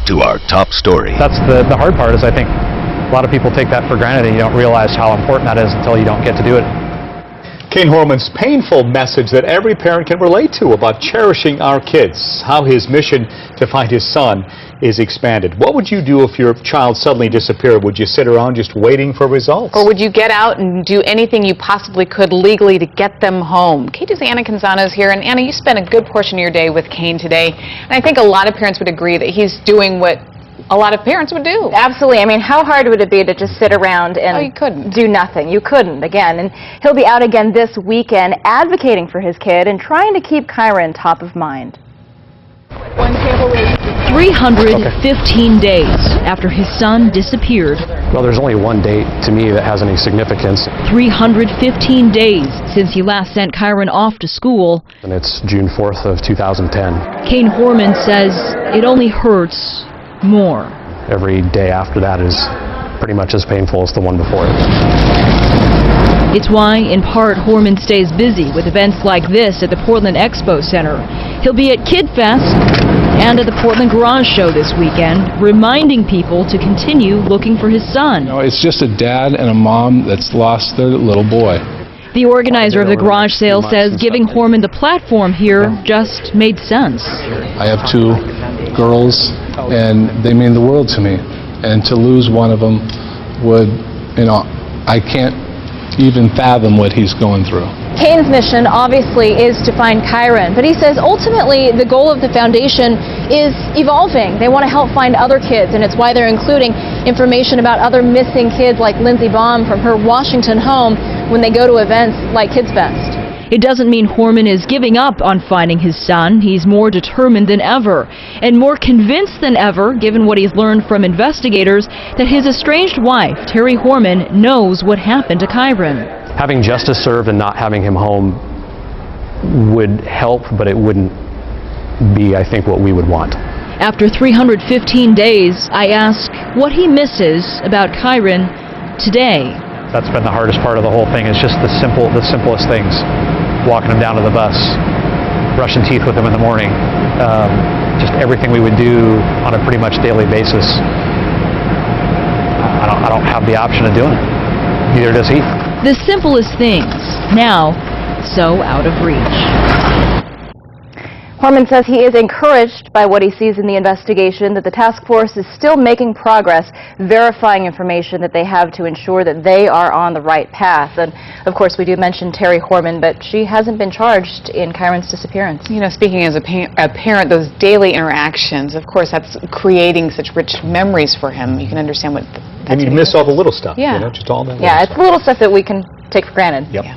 to our top story. That's the hard part, is I think a lot of people take that for granted and you don't realize how important that is until you don't get to do it. Kaine Horman's painful message that every parent can relate to about cherishing our kids, how his mission to find his son is expanded. What would you do if your child suddenly disappeared? Would you sit around just waiting for results? Or would you get out and do anything you possibly could legally to get them home? K2's Anna Canzano is here, and Anna, you spent a good portion of your day with Kaine today, and I think a lot of parents would agree that he's doing what a lot of parents would do. Absolutely. I mean, how hard would it be to just sit around and do nothing? You couldn't, again. And he'll be out again this weekend advocating for his kid and trying to keep Kyron top of mind. 315 days after his son disappeared. Well, there's only one date to me that has any significance. 315 days since he last sent Kyron off to school. And it's June 4th of 2010. Kaine Horman says it only hurts more. Every day after that is pretty much as painful as the one before it. It's why, in part, Horman stays busy with events like this at the Portland Expo Center. He'll be at Kid Fest and at the Portland Garage Show this weekend, reminding people to continue looking for his son. You know, it's just a dad and a mom that's lost their little boy. The organizer of the garage sale says giving Horman the platform here just made sense. I have two girls, and they mean the world to me. And to lose one of them would, you know, I can't even fathom what he's going through. Kaine's mission, obviously, is to find Kyron, but he says ultimately the goal of the foundation is evolving. They want to help find other kids, and it's why they're including information about other missing kids like Lindsey Baum from her Washington home when they go to events like Kids Fest. It doesn't mean Horman is giving up on finding his son. He's more determined than ever, and more convinced than ever, given what he's learned from investigators, that his estranged wife, Terry Horman, knows what happened to Kyron. Having justice served and not having him home would help, but it wouldn't be, I think, what we would want. After 315 days, I ask what he misses about Kyron today. That's been the hardest part of the whole thing, is just the simplest things. Walking him down to the bus, brushing teeth with him in the morning, just everything we would do on a pretty much daily basis. I don't have the option of doing it. Neither does he. The simplest things, now so out of reach. Horman says he is encouraged by what he sees in the investigation, that the task force is still making progress, verifying information that they have to ensure that they are on the right path. And, of course, we do mention Terry Horman, but she hasn't been charged in Kyron's disappearance. You know, speaking as a parent, those daily interactions, of course, that's creating such rich memories for him. You can understand what that's. And you miss all the little stuff. Yeah. You know, just all that. Yeah, it's the little stuff that we can take for granted. Yep. Yeah.